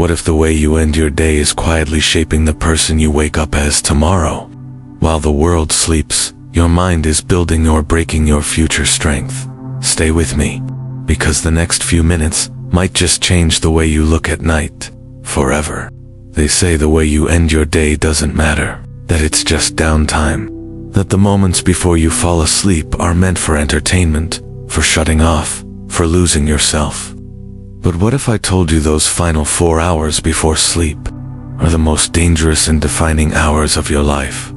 What if the way you end your day is quietly shaping the person you wake up as tomorrow? While the world sleeps, your mind is building or breaking your future strength. Stay with me, because the next few minutes might just change the way you look at night, forever. They say the way you end your day doesn't matter, that it's just downtime, that the moments before you fall asleep are meant for entertainment, for shutting off, for losing yourself. But what if I told you those final 4 hours before sleep are the most dangerous and defining hours of your life?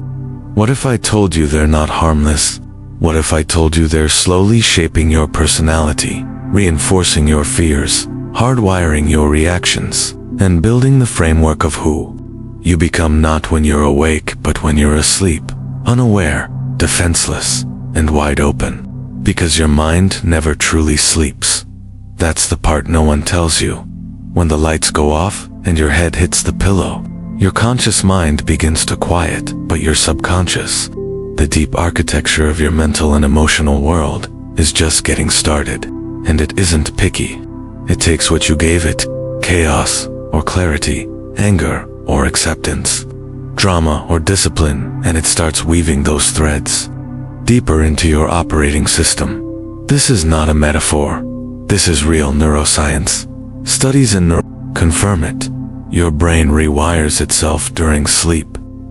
What if I told you they're not harmless? What if I told you they're slowly shaping your personality, reinforcing your fears, hardwiring your reactions, and building the framework of who you become, not when you're awake, but when you're asleep, unaware, defenseless, and wide open? Because your mind never truly sleeps. That's the part no one tells you. When the lights go off and your head hits the pillow, your conscious mind begins to quiet, but your subconscious, the deep architecture of your mental and emotional world, is just getting started. And it isn't picky. It takes what you gave it, chaos or clarity, anger or acceptance, drama or discipline, and it starts weaving those threads deeper into your operating system. This is not a metaphor. This is real neuroscience. Studies in confirm it. Your brain rewires itself during sleep.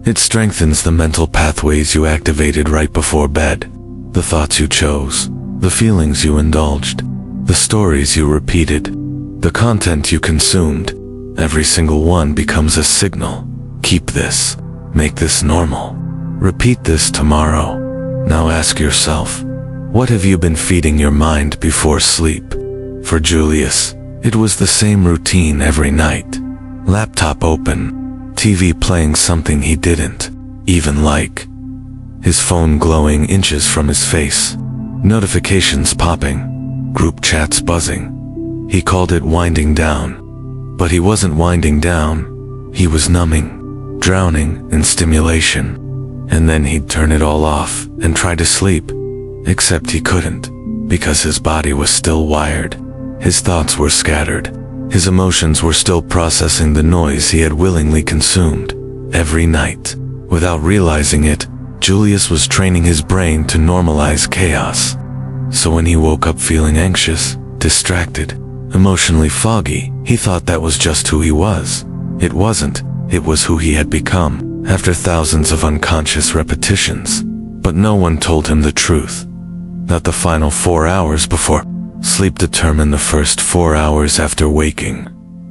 It strengthens the mental pathways you activated right before bed, the thoughts you chose, the feelings you indulged, the stories you repeated, the content you consumed. Every single one becomes a signal. Keep this. Make this normal. Repeat this tomorrow. Now ask yourself, what have you been feeding your mind before sleep? For Julius, it was the same routine every night. Laptop open, TV playing something he didn't even like, his phone glowing inches from his face, notifications popping, group chats buzzing. He called it winding down, but he wasn't winding down. He was numbing, drowning in stimulation. And then he'd turn it all off and try to sleep, except he couldn't, because his body was still wired. His thoughts were scattered. His emotions were still processing the noise he had willingly consumed every night. Without realizing it, Julius was training his brain to normalize chaos. So when he woke up feeling anxious, distracted, emotionally foggy, he thought that was just who he was. It wasn't. It was who he had become, after thousands of unconscious repetitions. But no one told him the truth. That the final 4 hours before sleep determine the first 4 hours after waking.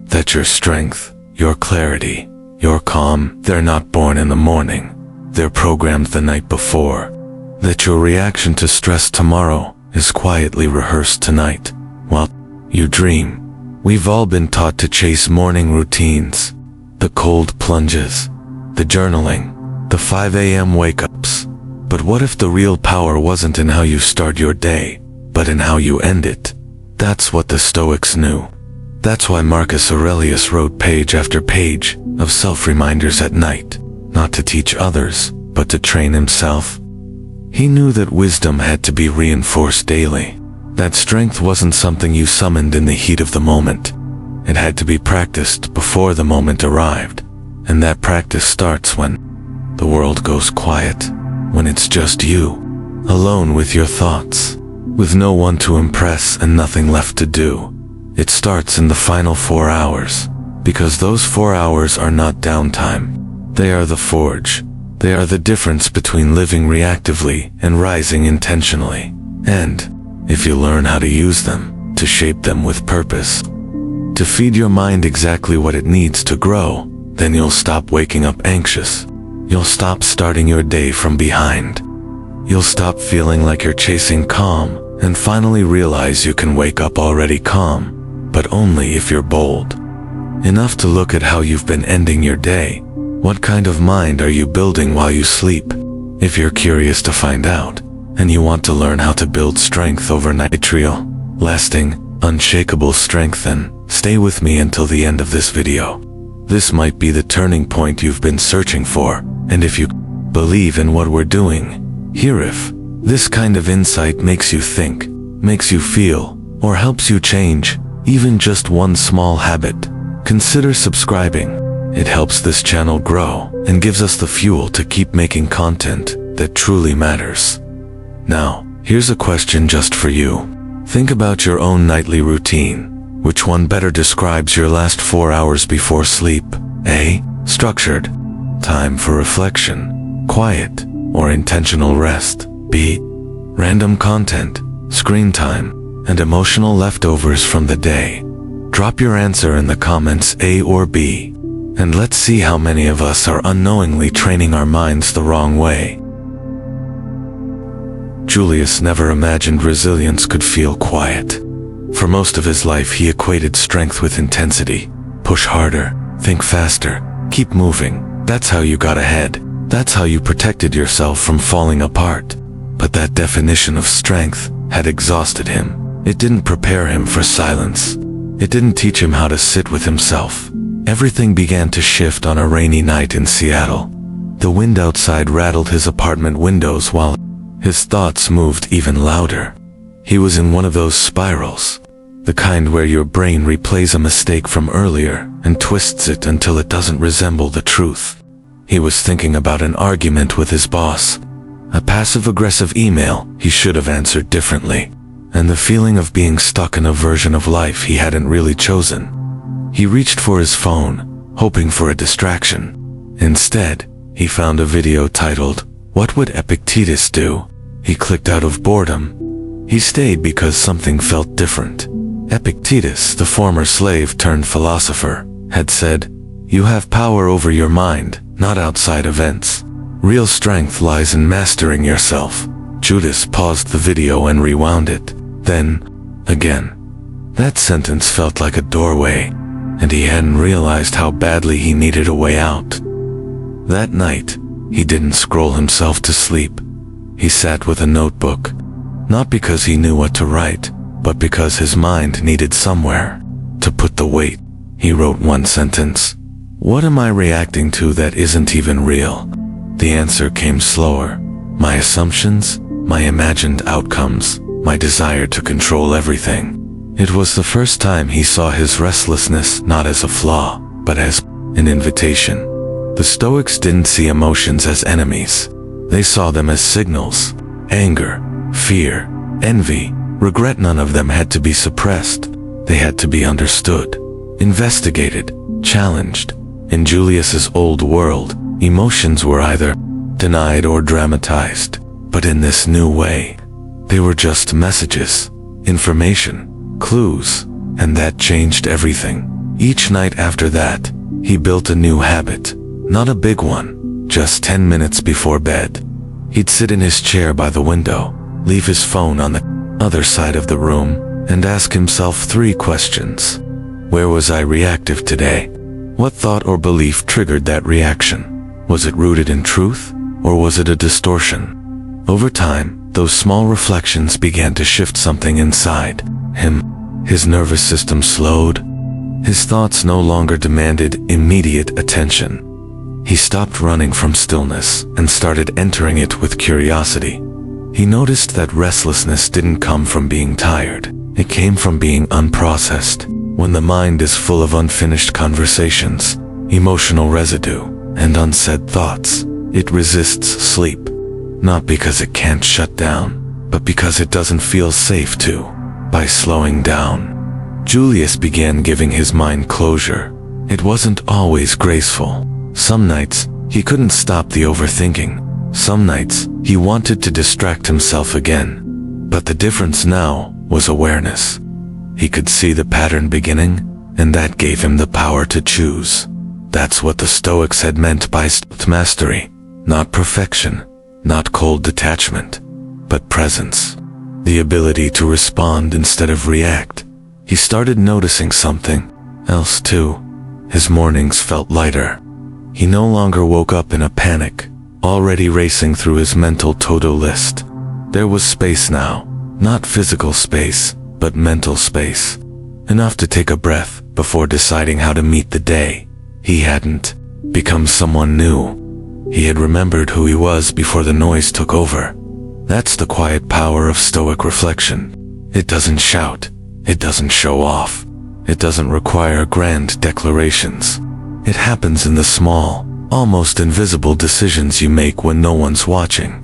That your strength, your clarity, your calm, they're not born in the morning. They're programmed the night before. That your reaction to stress tomorrow is quietly rehearsed tonight, while you dream. We've all been taught to chase morning routines. The cold plunges, the journaling, the 5 a.m. wake-ups. But what if the real power wasn't in how you start your day, but in how you end it? That's what the Stoics knew. That's why Marcus Aurelius wrote page after page of self-reminders at night, not to teach others, but to train himself. He knew that wisdom had to be reinforced daily. That strength wasn't something you summoned in the heat of the moment. It had to be practiced before the moment arrived. And that practice starts when the world goes quiet, when it's just you, alone with your thoughts, with no one to impress and nothing left to do. It starts in the final 4 hours, because those 4 hours are not downtime. They are the forge. They are the difference between living reactively and rising intentionally. And, if you learn how to use them, to shape them with purpose, to feed your mind exactly what it needs to grow, then you'll stop waking up anxious. You'll stop starting your day from behind. You'll stop feeling like you're chasing calm, and finally realize you can wake up already calm, but only if you're bold enough to look at how you've been ending your day. What kind of mind are you building while you sleep? If you're curious to find out, and you want to learn how to build strength overnight, real, lasting, unshakable strength, then stay with me until the end of this video. This might be the turning point you've been searching for, and if you believe in what we're doing here, if this kind of insight makes you think, makes you feel, or helps you change even just one small habit, consider subscribing. It helps this channel grow and gives us the fuel to keep making content that truly matters. Now, here's a question just for you. Think about your own nightly routine. Which one better describes your last 4 hours before sleep? A. Structured. Time for reflection, quiet, or intentional rest. B. Random content, screen time, and emotional leftovers from the day. Drop your answer in the comments, A or B. And let's see how many of us are unknowingly training our minds the wrong way. Julius never imagined resilience could feel quiet. For most of his life, he equated strength with intensity. Push harder, think faster, keep moving. That's how you got ahead. That's how you protected yourself from falling apart. But that definition of strength had exhausted him. It didn't prepare him for silence. It didn't teach him how to sit with himself. Everything began to shift on a rainy night in Seattle. The wind outside rattled his apartment windows while his thoughts moved even louder. He was in one of those spirals, the kind where your brain replays a mistake from earlier and twists it until it doesn't resemble the truth. He was thinking about an argument with his boss, a passive-aggressive email he should have answered differently, and the feeling of being stuck in a version of life he hadn't really chosen. He reached for his phone, hoping for a distraction. Instead, he found a video titled, "What Would Epictetus Do?" He clicked out of boredom. He stayed because something felt different. Epictetus, the former slave turned philosopher, had said, "You have power over your mind, not outside events. Real strength lies in mastering yourself." Julius paused the video and rewound it. Then, again. That sentence felt like a doorway, and he hadn't realized how badly he needed a way out. That night, he didn't scroll himself to sleep. He sat with a notebook, not because he knew what to write, but because his mind needed somewhere to put the weight. He wrote one sentence. What am I reacting to that isn't even real? The answer came slower. My assumptions, my imagined outcomes, my desire to control everything. It was the first time he saw his restlessness not as a flaw, but as an invitation. The Stoics didn't see emotions as enemies. They saw them as signals. Anger, fear, envy, regret, none of them had to be suppressed. They had to be understood, investigated, challenged. In Julius's old world, emotions were either denied or dramatized. But in this new way, they were just messages, information, clues, and that changed everything. Each night after that, he built a new habit. Not a big one, just 10 minutes before bed. He'd sit in his chair by the window, leave his phone on the other side of the room, and ask himself 3 questions. Where was I reactive today? What thought or belief triggered that reaction? Was it rooted in truth, or was it a distortion? Over time, those small reflections began to shift something inside him. His nervous system slowed. His thoughts no longer demanded immediate attention. He stopped running from stillness and started entering it with curiosity. He noticed that restlessness didn't come from being tired. It came from being unprocessed. When the mind is full of unfinished conversations, emotional residue, and unsaid thoughts, it resists sleep. Not because it can't shut down, but because it doesn't feel safe to. By slowing down, Julius began giving his mind closure. It wasn't always graceful. Some nights, he couldn't stop the overthinking. Some nights, he wanted to distract himself again. But the difference now was awareness. He could see the pattern beginning, and that gave him the power to choose. That's what the Stoics had meant by mastery. Not perfection, not cold detachment, but presence. The ability to respond instead of react. He started noticing something else too. His mornings felt lighter. He no longer woke up in a panic, already racing through his mental to-do list. There was space now, not physical space, but mental space. Enough to take a breath before deciding how to meet the day. He hadn't become someone new. He had remembered who he was before the noise took over. That's the quiet power of Stoic reflection. It doesn't shout. It doesn't show off. It doesn't require grand declarations. It happens in the small, almost invisible decisions you make when no one's watching.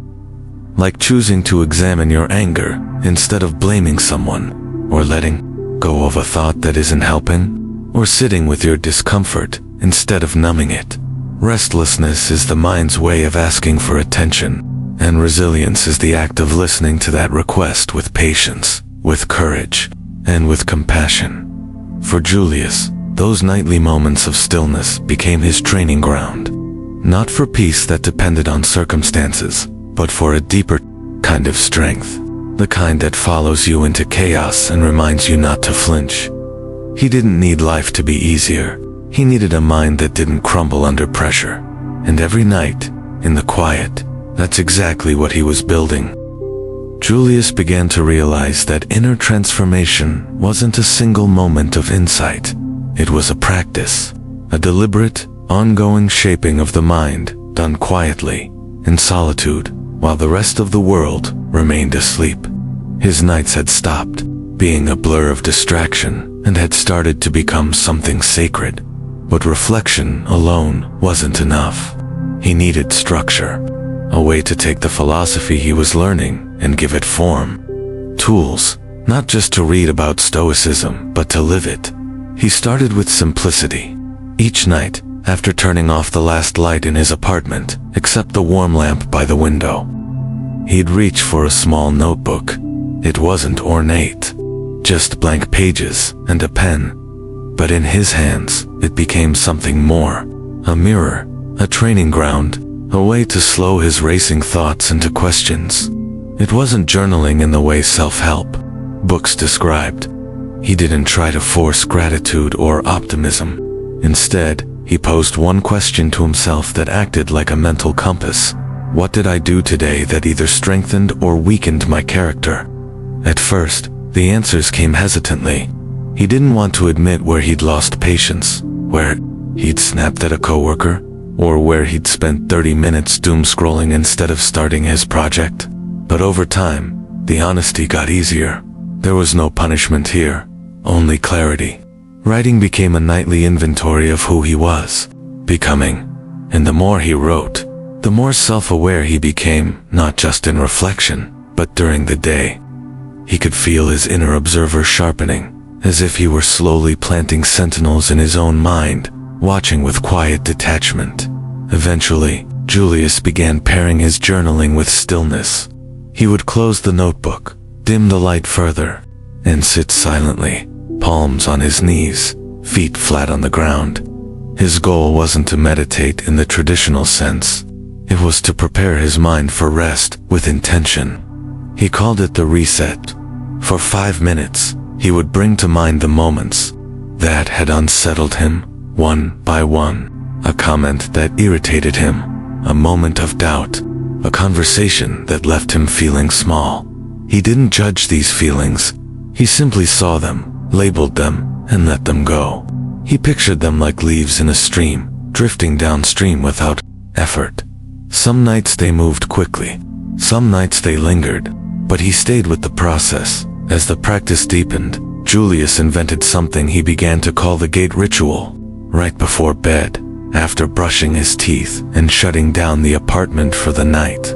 Like choosing to examine your anger instead of blaming someone, or letting go of a thought that isn't helping, or sitting with your discomfort instead of numbing it. Restlessness is the mind's way of asking for attention, and resilience is the act of listening to that request with patience, with courage, and with compassion. For Julius, those nightly moments of stillness became his training ground. Not for peace that depended on circumstances, but for a deeper kind of strength. The kind that follows you into chaos and reminds you not to flinch. He didn't need life to be easier. He needed a mind that didn't crumble under pressure. And every night, in the quiet, that's exactly what he was building. Julius began to realize that inner transformation wasn't a single moment of insight. It was a practice, a deliberate, ongoing shaping of the mind, done quietly, in solitude, while the rest of the world remained asleep. His nights had stopped being a blur of distraction and had started to become something sacred. But reflection alone wasn't enough. He needed structure, a way to take the philosophy he was learning and give it form. Tools, not just to read about Stoicism, but to live it. He started with simplicity. Each night, after turning off the last light in his apartment, except the warm lamp by the window, he'd reach for a small notebook. It wasn't ornate, just blank pages and a pen. But in his hands, it became something more. A mirror, a training ground, a way to slow his racing thoughts into questions. It wasn't journaling in the way self-help books described. He didn't try to force gratitude or optimism. Instead, he posed one question to himself that acted like a mental compass. What did I do today that either strengthened or weakened my character? At first, the answers came hesitantly. He didn't want to admit where he'd lost patience, where he'd snapped at a coworker, or where he'd spent 30 minutes doom-scrolling instead of starting his project. But over time, the honesty got easier. There was no punishment here, only clarity. Writing became a nightly inventory of who he was becoming. And the more he wrote, the more self-aware he became, not just in reflection, but during the day. He could feel his inner observer sharpening, as if he were slowly planting sentinels in his own mind, watching with quiet detachment. Eventually, Julius began pairing his journaling with stillness. He would close the notebook, dim the light further, and sit silently, palms on his knees, feet flat on the ground. His goal wasn't to meditate in the traditional sense. It was to prepare his mind for rest with intention. He called it the reset. For 5 minutes, he would bring to mind the moments that had unsettled him, one by one. A comment that irritated him, a moment of doubt, a conversation that left him feeling small. He didn't judge these feelings. He simply saw them, labeled them, and let them go. He pictured them like leaves in a stream, drifting downstream without effort. Some nights they moved quickly. Some nights they lingered. But he stayed with the process. As the practice deepened, Julius invented something he began to call the gate ritual. Right before bed, after brushing his teeth and shutting down the apartment for the night,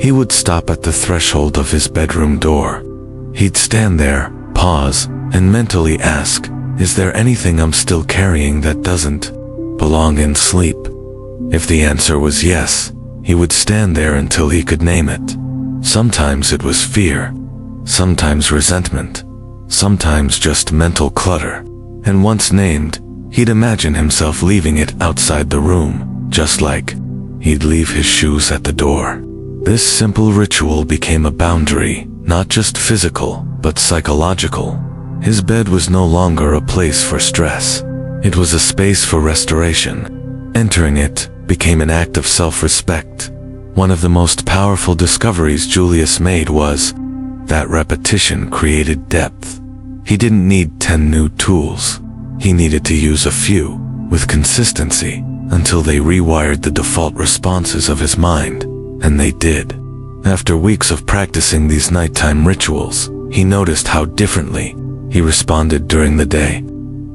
he would stop at the threshold of his bedroom door. He'd stand there, pause, and mentally ask, is there anything I'm still carrying that doesn't belong in sleep? If the answer was yes, he would stand there until he could name it. Sometimes it was fear, sometimes resentment, sometimes just mental clutter. And once named, he'd imagine himself leaving it outside the room, just like he'd leave his shoes at the door. This simple ritual became a boundary, not just physical, but psychological. His bed was no longer a place for stress. It was a space for restoration. Entering it became an act of self-respect. One of the most powerful discoveries Julius made was that repetition created depth. He didn't need 10 new tools. He needed to use a few, with consistency, until they rewired the default responses of his mind. And they did. After weeks of practicing these nighttime rituals, he noticed how differently he responded during the day.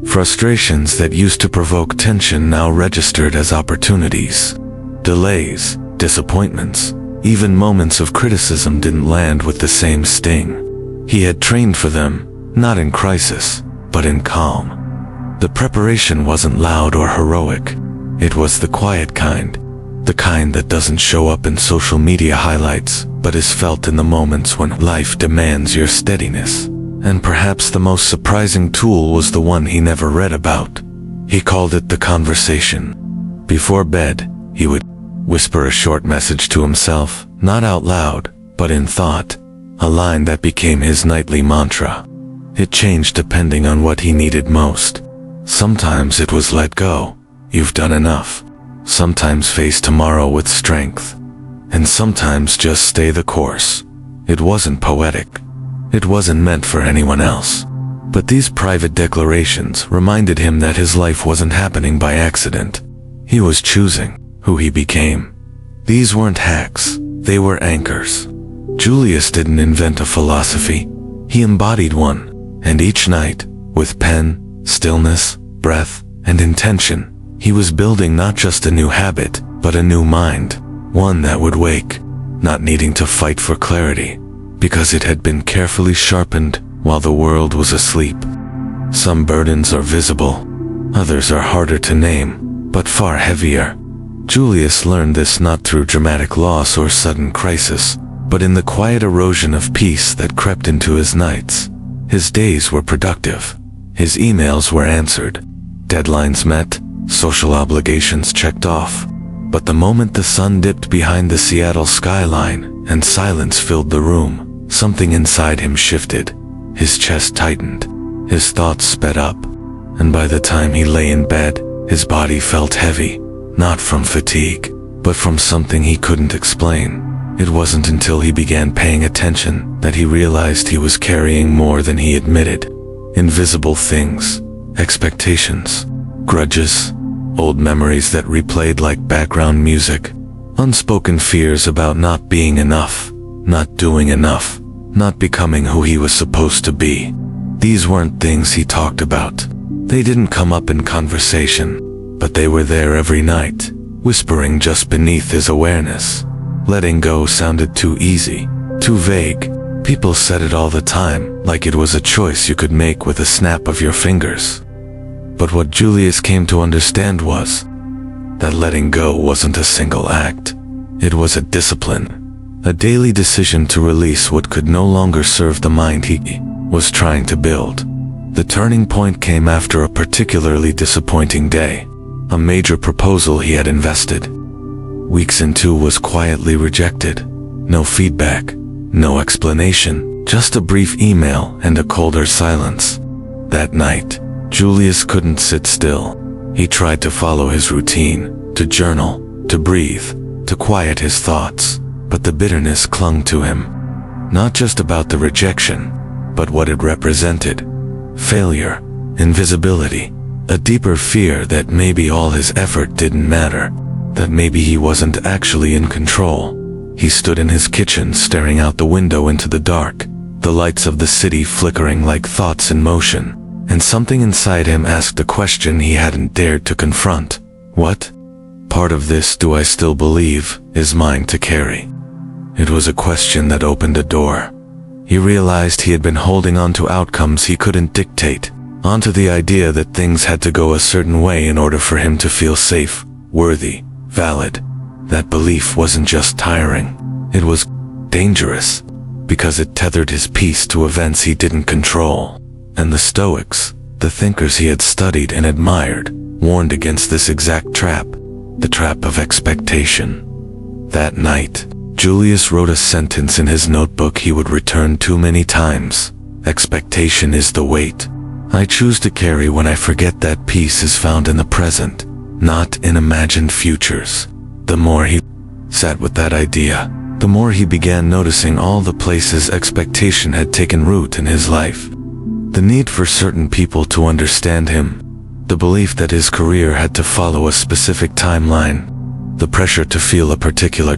Frustrations that used to provoke tension now registered as opportunities. Delays, disappointments, even moments of criticism didn't land with the same sting. He had trained for them, not in crisis, but in calm. The preparation wasn't loud or heroic. It was the quiet kind, the kind that doesn't show up in social media highlights, but is felt in the moments when life demands your steadiness. And perhaps the most surprising tool was the one he never read about. He called it the conversation. Before bed, he would whisper a short message to himself, not out loud, but in thought, a line that became his nightly mantra. It changed depending on what he needed most. Sometimes it was let go, you've done enough. Sometimes face tomorrow with strength. And sometimes just stay the course. It wasn't poetic. It wasn't meant for anyone else. But these private declarations reminded him that his life wasn't happening by accident. He was choosing who he became. These weren't hacks, they were anchors. Julius didn't invent a philosophy. He embodied one, and each night, with pen, stillness, breath, and intention, he was building not just a new habit, but a new mind, one that would wake, not needing to fight for clarity, because it had been carefully sharpened while the world was asleep. Some burdens are visible, others are harder to name, but far heavier. Julius learned this not through dramatic loss or sudden crisis, but in the quiet erosion of peace that crept into his nights. His days were productive. His emails were answered. Deadlines met, social obligations checked off. But the moment the sun dipped behind the Seattle skyline and silence filled the room, something inside him shifted. His chest tightened, his thoughts sped up, and by the time he lay in bed, his body felt heavy, not from fatigue, but from something he couldn't explain. It wasn't until he began paying attention that he realized he was carrying more than he admitted. Invisible things, expectations, grudges, old memories that replayed like background music, unspoken fears about not being enough, not doing enough, not becoming who he was supposed to be. These weren't things he talked about. They didn't come up in conversation, but they were there every night, whispering just beneath his awareness. Letting go sounded too easy, too vague. People said it all the time, like it was a choice you could make with a snap of your fingers. But what Julius came to understand was that letting go wasn't a single act. It was a discipline. A daily decision to release what could no longer serve the mind he was trying to build. The turning point came after a particularly disappointing day. A major proposal he had invested weeks into was quietly rejected. No feedback, no explanation, just a brief email and a colder silence. That night, Julius couldn't sit still. He tried to follow his routine, to journal, to breathe, to quiet his thoughts. But the bitterness clung to him. Not just about the rejection, but what it represented. Failure, invisibility, a deeper fear that maybe all his effort didn't matter, that maybe he wasn't actually in control. He stood in his kitchen staring out the window into the dark, the lights of the city flickering like thoughts in motion, and something inside him asked a question he hadn't dared to confront. What part of this do I still believe is mine to carry? It was a question that opened a door. He realized he had been holding on to outcomes he couldn't dictate, onto the idea that things had to go a certain way in order for him to feel safe, worthy, valid. That belief wasn't just tiring, it was dangerous, because it tethered his peace to events he didn't control. And the Stoics, the thinkers he had studied and admired, warned against this exact trap, the trap of expectation. That night, Julius wrote a sentence in his notebook he would return to many times. Expectation is the weight I choose to carry when I forget that peace is found in the present, not in imagined futures. The more he sat with that idea, the more he began noticing all the places expectation had taken root in his life. The need for certain people to understand him, the belief that his career had to follow a specific timeline, the pressure to feel a particular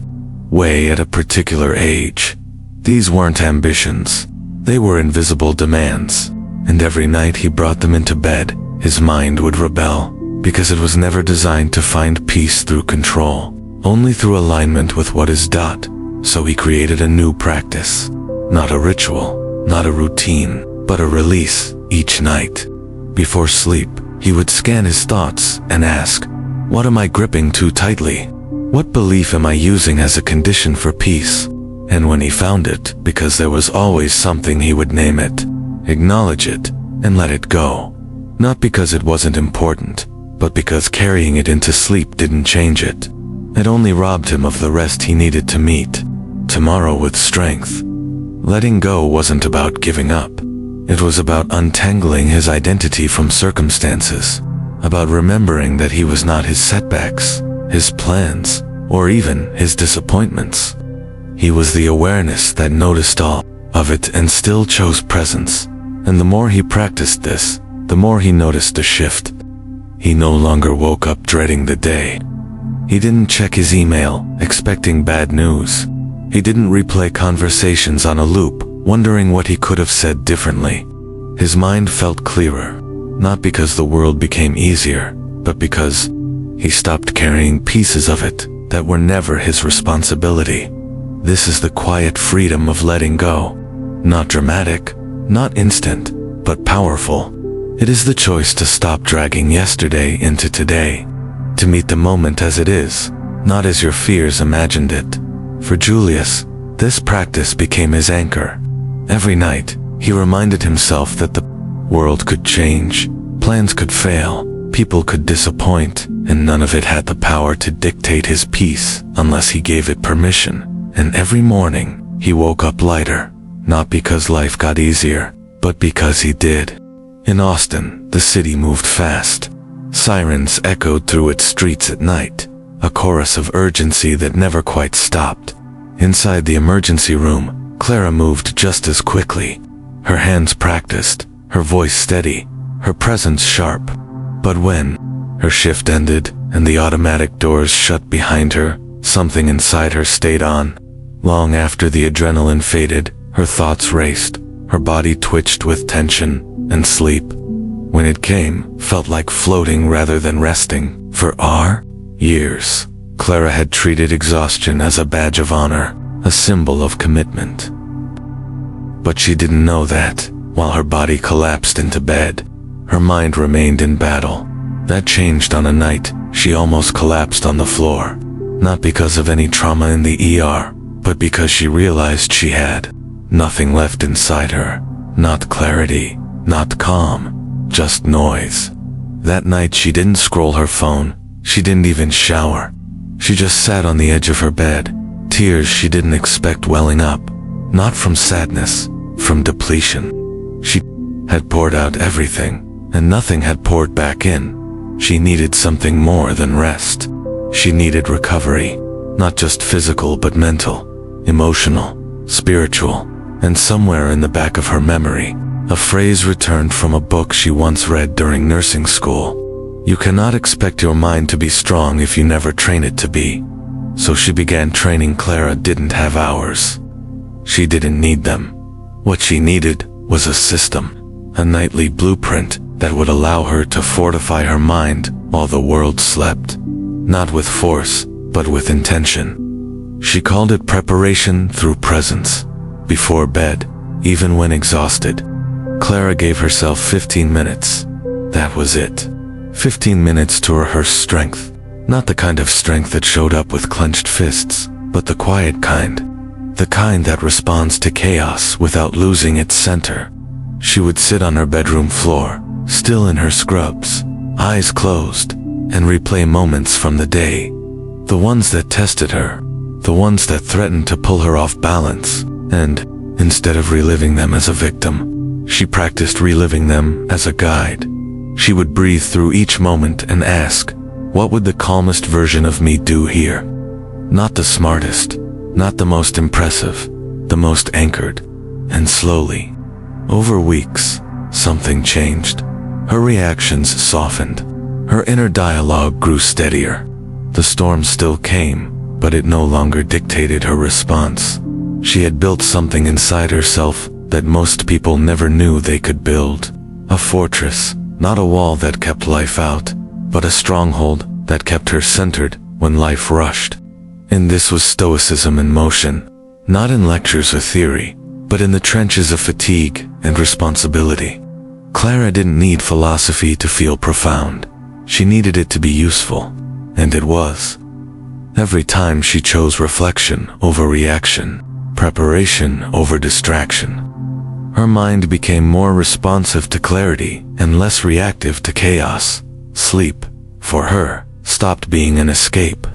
way at a particular age. These weren't ambitions, they were invisible demands, and every night he brought them into bed, his mind would rebel, because it was never designed to find peace through control, only through alignment with what is dot. So he created a new practice. Not a ritual, not a routine, but a release each night. Before sleep, he would scan his thoughts and ask, what am I gripping too tightly? What belief am I using as a condition for peace? And when he found it, because there was always something, he would name it, acknowledge it, and let it go. Not because it wasn't important, but because carrying it into sleep didn't change it. It only robbed him of the rest he needed to meet tomorrow with strength. Letting go wasn't about giving up. It was about untangling his identity from circumstances, about remembering that he was not his setbacks, his plans, or even his disappointments. He was the awareness that noticed all of it and still chose presence. And the more he practiced this, the more he noticed a shift. He no longer woke up dreading the day. He didn't check his email, expecting bad news. He didn't replay conversations on a loop, wondering what he could have said differently. His mind felt clearer, not because the world became easier, but because he stopped carrying pieces of it that were never his responsibility. This is the quiet freedom of letting go. Not dramatic, not instant, but powerful. It is the choice to stop dragging yesterday into today, to meet the moment as it is, not as your fears imagined it. For Julius, this practice became his anchor. Every night, he reminded himself that the world could change, plans could fail, people could disappoint, and none of it had the power to dictate his peace unless he gave it permission. And every morning, he woke up lighter, not because life got easier, but because he did. In Austin, the city moved fast. Sirens echoed through its streets at night, a chorus of urgency that never quite stopped. Inside the emergency room, Clara moved just as quickly. Her hands practiced, her voice steady, her presence sharp. But when her shift ended and the automatic doors shut behind her, something inside her stayed on. Long after the adrenaline faded, her thoughts raced, her body twitched with tension, and sleep, when it came, felt like floating rather than resting. For years, Clara had treated exhaustion as a badge of honor, a symbol of commitment. But she didn't know that, while her body collapsed into bed, her mind remained in battle. That changed on a night she almost collapsed on the floor, not because of any trauma in the ER, but because she realized she had nothing left inside her. Not clarity, not calm, just noise. That night she didn't scroll her phone, she didn't even shower. She just sat on the edge of her bed, tears she didn't expect welling up, not from sadness, from depletion. She had poured out everything, and nothing had poured back in. She needed something more than rest. She needed recovery, not just physical but mental, emotional, spiritual, and somewhere in the back of her memory, a phrase returned from a book she once read during nursing school. You cannot expect your mind to be strong if you never train it to be. So she began training. Clara didn't have hours. She didn't need them. What she needed was a system, a nightly blueprint that would allow her to fortify her mind while the world slept. Not with force, but with intention. She called it preparation through presence. Before bed, even when exhausted, Clara gave herself 15 minutes. That was it. 15 minutes to rehearse strength. Not the kind of strength that showed up with clenched fists, but the quiet kind. The kind that responds to chaos without losing its center. She would sit on her bedroom floor, still in her scrubs, eyes closed, and replay moments from the day. The ones that tested her, the ones that threatened to pull her off balance, and, instead of reliving them as a victim, she practiced reliving them as a guide. She would breathe through each moment and ask, what would the calmest version of me do here? Not the smartest, not the most impressive, the most anchored. And slowly, over weeks, something changed. Her reactions softened. Her inner dialogue grew steadier. The storm still came, but it no longer dictated her response. She had built something inside herself that most people never knew they could build. A fortress, Not a wall that kept life out, but a stronghold that kept her centered when life rushed. And this was Stoicism in motion, not in lectures or theory, but in the trenches of fatigue and responsibility. Clara didn't need philosophy to feel profound. She needed it to be useful, and it was. Every time she chose reflection over reaction, preparation over distraction, her mind became more responsive to clarity and less reactive to chaos. Sleep, for her, stopped being an escape.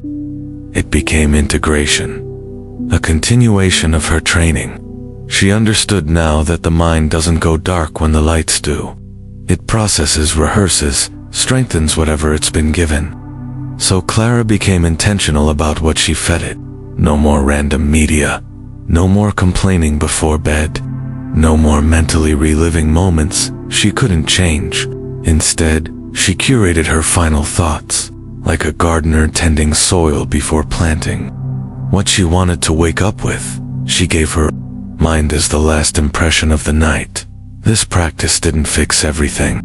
It became integration, a continuation of her training. She understood now that the mind doesn't go dark when the lights do. It processes, rehearses, strengthens whatever it's been given. So Clara became intentional about what she fed it. No more random media. No more complaining before bed. No more mentally reliving moments she couldn't change. Instead, she curated her final thoughts, like a gardener tending soil before planting. What she wanted to wake up with, she gave her mind as the last impression of the night. This practice didn't fix everything.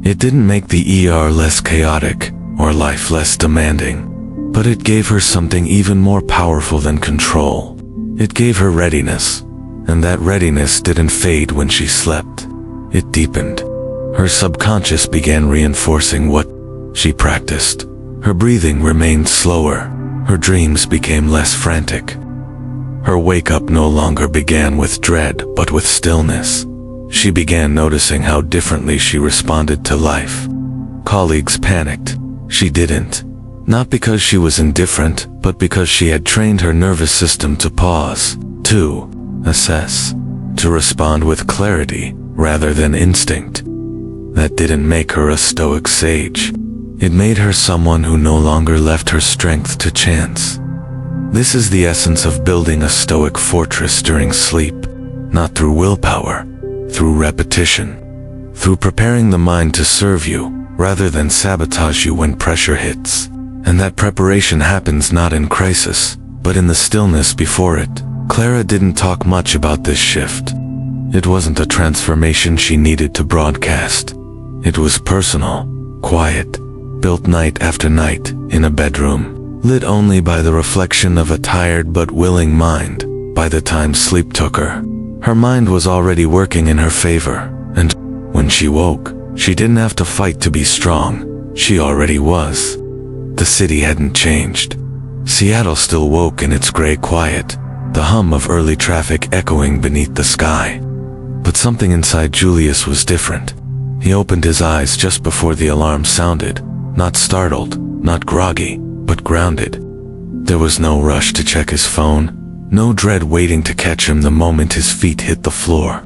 It didn't make the ER less chaotic or life less demanding, but it gave her something even more powerful than control. It gave her readiness, and that readiness didn't fade when she slept. It deepened. Her subconscious began reinforcing what she practiced. Her breathing remained slower. Her dreams became less frantic. Her wake-up no longer began with dread, but with stillness. She began noticing how differently she responded to life. Colleagues panicked. She didn't. Not because she was indifferent, but because she had trained her nervous system to pause, to assess, to respond with clarity rather than instinct. That didn't make her a Stoic sage. It made her someone who no longer left her strength to chance. This is the essence of building a Stoic fortress during sleep, not through willpower, through repetition, through preparing the mind to serve you rather than sabotage you when pressure hits. And that preparation happens not in crisis, but in the stillness before it. Clara didn't talk much about this shift. It wasn't a transformation she needed to broadcast. It was personal, quiet, built night after night in a bedroom, lit only by the reflection of a tired but willing mind. By the time sleep took her, her mind was already working in her favor, and when she woke, she didn't have to fight to be strong. She already was. The city hadn't changed. Seattle still woke in its gray quiet, the hum of early traffic echoing beneath the sky. But something inside Julius was different. He opened his eyes just before the alarm sounded, not startled, not groggy, but grounded. There was no rush to check his phone, no dread waiting to catch him the moment his feet hit the floor.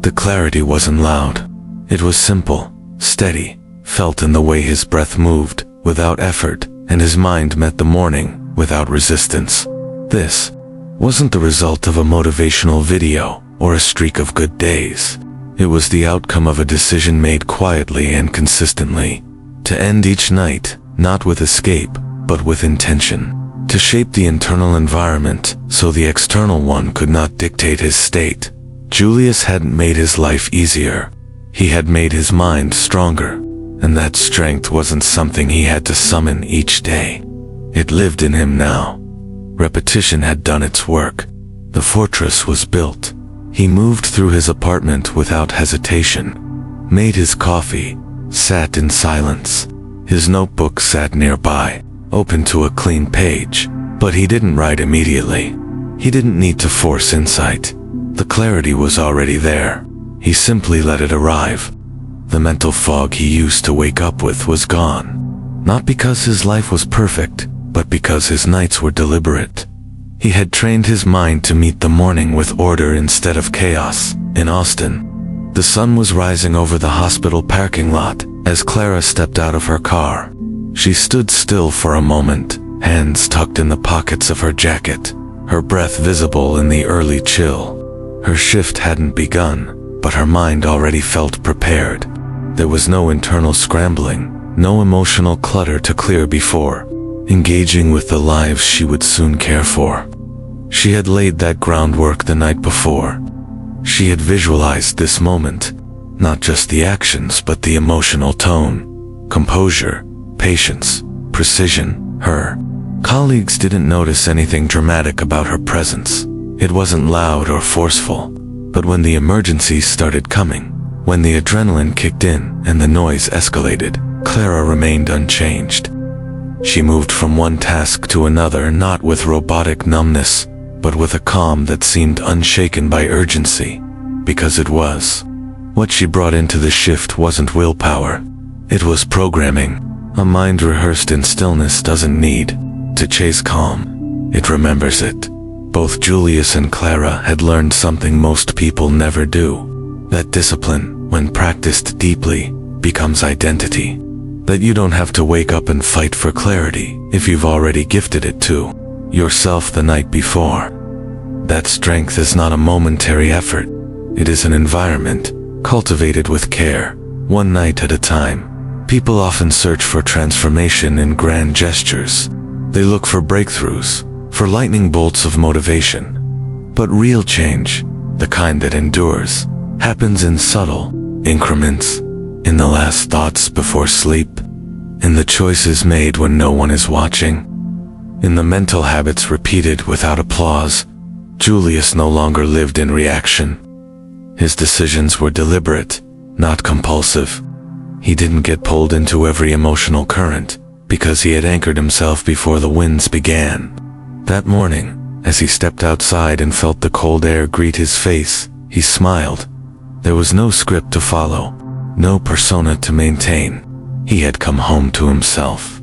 The clarity wasn't loud. It was simple, steady, felt in the way his breath moved, without effort, and his mind met the morning, without resistance. This wasn't the result of a motivational video or a streak of good days. It was the outcome of a decision made quietly and consistently, to end each night, not with escape, but with intention, to shape the internal environment so the external one could not dictate his state. Julius hadn't made his life easier. He had made his mind stronger, and that strength wasn't something he had to summon each day. It lived in him now. Repetition had done its work. The fortress was built. He moved through his apartment without hesitation, made his coffee, sat in silence. His notebook sat nearby, open to a clean page, but he didn't write immediately. He didn't need to force insight. The clarity was already there. He simply let it arrive. The mental fog he used to wake up with was gone. Not because his life was perfect, but because his nights were deliberate. He had trained his mind to meet the morning with order instead of chaos. In Austin, the sun was rising over the hospital parking lot as Clara stepped out of her car. She stood still for a moment, hands tucked in the pockets of her jacket, her breath visible in the early chill. Her shift hadn't begun, but her mind already felt prepared. There was no internal scrambling, no emotional clutter to clear before engaging with the lives she would soon care for. She had laid that groundwork the night before. She had visualized this moment, not just the actions but the emotional tone, composure, patience, precision. Her colleagues didn't notice anything dramatic about her presence. It wasn't loud or forceful. But when the emergencies started coming, when the adrenaline kicked in and the noise escalated, Clara remained unchanged. She moved from one task to another not with robotic numbness, but with a calm that seemed unshaken by urgency, because it was. What she brought into the shift wasn't willpower. It was programming. A mind rehearsed in stillness doesn't need to chase calm. It remembers it. Both Julius and Clara had learned something most people never do. That discipline, when practiced deeply, becomes identity. That you don't have to wake up and fight for clarity if you've already gifted it to yourself the night before. That strength is not a momentary effort. It is an environment, cultivated with care, one night at a time. People often search for transformation in grand gestures. They look for breakthroughs, for lightning bolts of motivation. But real change, the kind that endures, happens in subtle increments, in the last thoughts before sleep, in the choices made when no one is watching, in the mental habits repeated without applause. Julius no longer lived in reaction. His decisions were deliberate, not compulsive. He didn't get pulled into every emotional current, because he had anchored himself before the winds began. That morning, as he stepped outside and felt the cold air greet his face, he smiled. There was no script to follow, no persona to maintain. He had come home to himself.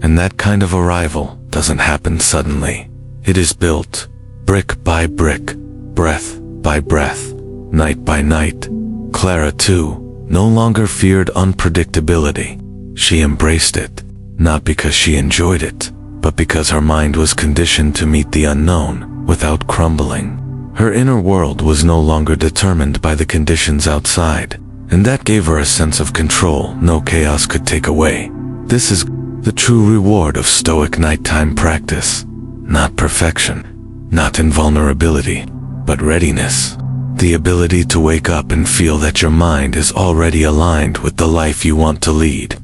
And that kind of arrival doesn't happen suddenly. It is built, brick by brick, breath by breath, night by night. Clara, too, no longer feared unpredictability. She embraced it, not because she enjoyed it, but because her mind was conditioned to meet the unknown without crumbling. Her inner world was no longer determined by the conditions outside, and that gave her a sense of control no chaos could take away. This is the true reward of Stoic nighttime practice. Not perfection, not invulnerability, but readiness. The ability to wake up and feel that your mind is already aligned with the life you want to lead.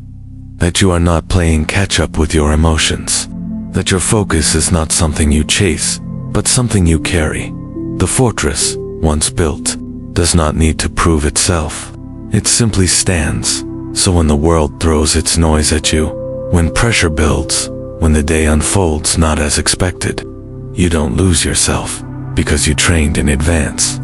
That you are not playing catch-up with your emotions. That your focus is not something you chase, but something you carry. The fortress, once built, does not need to prove itself. It simply stands. So when the world throws its noise at you, when pressure builds, when the day unfolds not as expected, you don't lose yourself, because you trained in advance.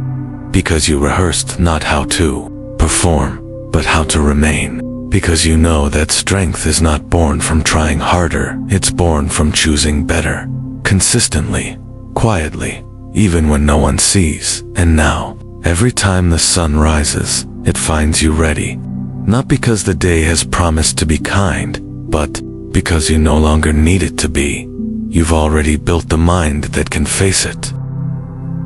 Because you rehearsed not how to perform, but how to remain. Because you know that strength is not born from trying harder, it's born from choosing better. Consistently, quietly, even when no one sees. And now, every time the sun rises, it finds you ready. Not because the day has promised to be kind, but because you no longer need it to be. You've already built the mind that can face it.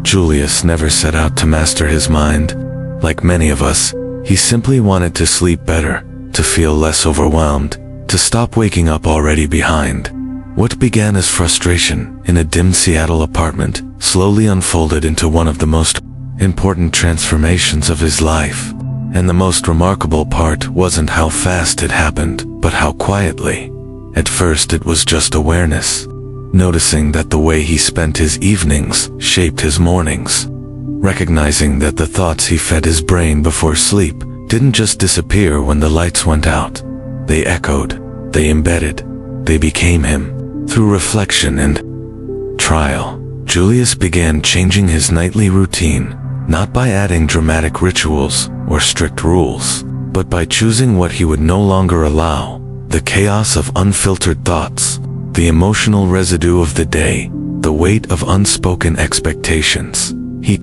Julius never set out to master his mind. Like many of us, he simply wanted to sleep better, to feel less overwhelmed, to stop waking up already behind. What began as frustration in a dim Seattle apartment slowly unfolded into one of the most important transformations of his life. And the most remarkable part wasn't how fast it happened, but how quietly. At first it was just awareness, noticing that the way he spent his evenings shaped his mornings, recognizing that the thoughts he fed his brain before sleep didn't just disappear when the lights went out. They echoed, they embedded, they became him. Through reflection and trial, Julius began changing his nightly routine, not by adding dramatic rituals or strict rules, but by choosing what he would no longer allow: the chaos of unfiltered thoughts, the emotional residue of the day, the weight of unspoken expectations. He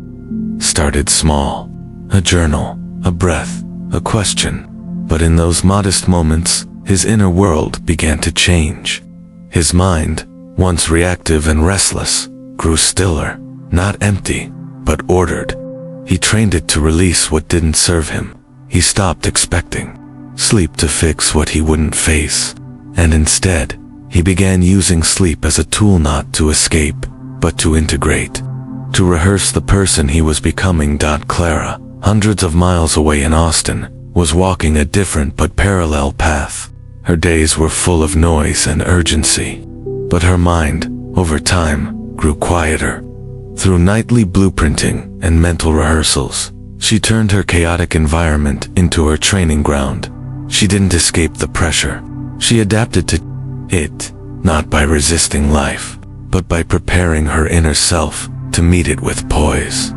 started small, a journal, a breath, a question. But in those modest moments, his inner world began to change. His mind, once reactive and restless, grew stiller, not empty, but ordered. He trained it to release what didn't serve him. He stopped expecting sleep to fix what he wouldn't face, and instead, he began using sleep as a tool not to escape, but to integrate, to rehearse the person he was becoming. Clara, hundreds of miles away in Austin, was walking a different but parallel path. Her days were full of noise and urgency. But her mind, over time, grew quieter. Through nightly blueprinting and mental rehearsals, she turned her chaotic environment into her training ground. She didn't escape the pressure. She adapted to it, not by resisting life, but by preparing her inner self to meet it with poise.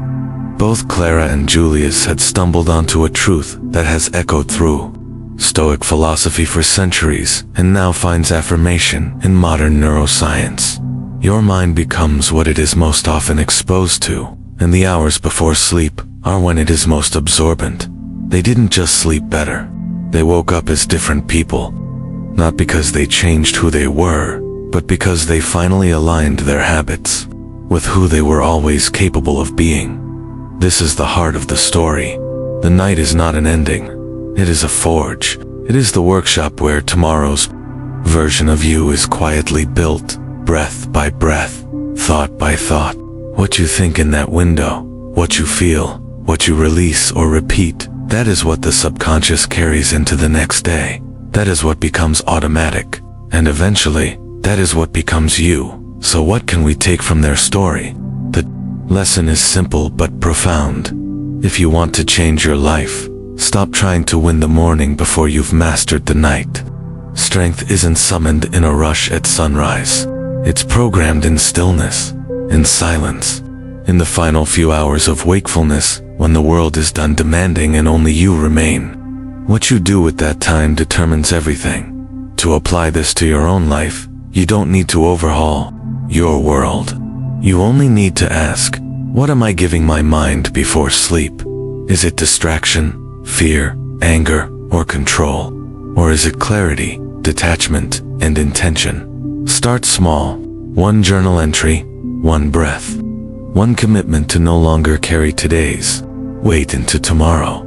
Both Clara and Julius had stumbled onto a truth that has echoed through Stoic philosophy for centuries and now finds affirmation in modern neuroscience. Your mind becomes what it is most often exposed to, and the hours before sleep are when it is most absorbent. They didn't just sleep better. They woke up as different people, not because they changed who they were, but because they finally aligned their habits with who they were always capable of being. This is the heart of the story. The night is not an ending. It is a forge. It is the workshop where tomorrow's version of you is quietly built, breath by breath, thought by thought. What you think in that window, what you feel, what you release or repeat, that is what the subconscious carries into the next day. That is what becomes automatic. And eventually, that is what becomes you. So what can we take from their story? The lesson is simple but profound. If you want to change your life, stop trying to win the morning before you've mastered the night. Strength isn't summoned in a rush at sunrise. It's programmed in stillness, in silence, in the final few hours of wakefulness when the world is done demanding and only you remain. What you do with that time determines everything. To apply this to your own life, you don't need to overhaul your world. You only need to ask, what am I giving my mind before sleep? Is it distraction, fear, anger, or control? Or is it clarity, detachment, and intention? Start small. One journal entry, one breath. One commitment to no longer carry today's weight into tomorrow.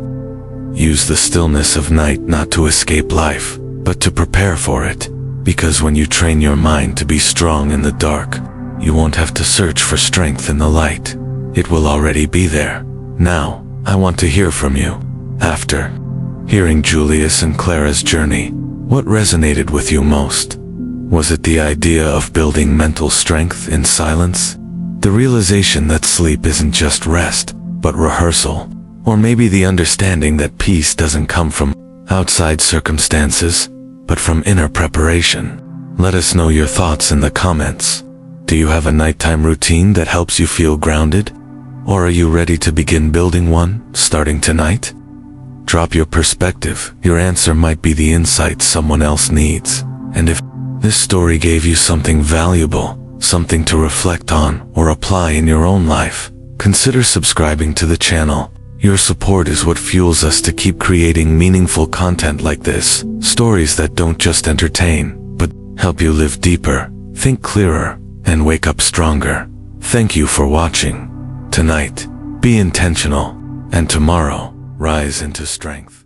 Use the stillness of night not to escape life, but to prepare for it. Because when you train your mind to be strong in the dark, you won't have to search for strength in the light. It will already be there. Now, I want to hear from you. After hearing Julius and Clara's journey, what resonated with you most? Was it the idea of building mental strength in silence? The realization that sleep isn't just rest, but rehearsal? Or maybe the understanding that peace doesn't come from outside circumstances, but from inner preparation? Let us know your thoughts in the comments. Do you have a nighttime routine that helps you feel grounded? Or are you ready to begin building one, starting tonight? Drop your perspective. Your answer might be the insight someone else needs. And if this story gave you something valuable, something to reflect on or apply in your own life, consider subscribing to the channel. Your support is what fuels us to keep creating meaningful content like this. Stories that don't just entertain, but help you live deeper, think clearer, and wake up stronger. Thank you for watching. Tonight, be intentional, and tomorrow, rise into strength.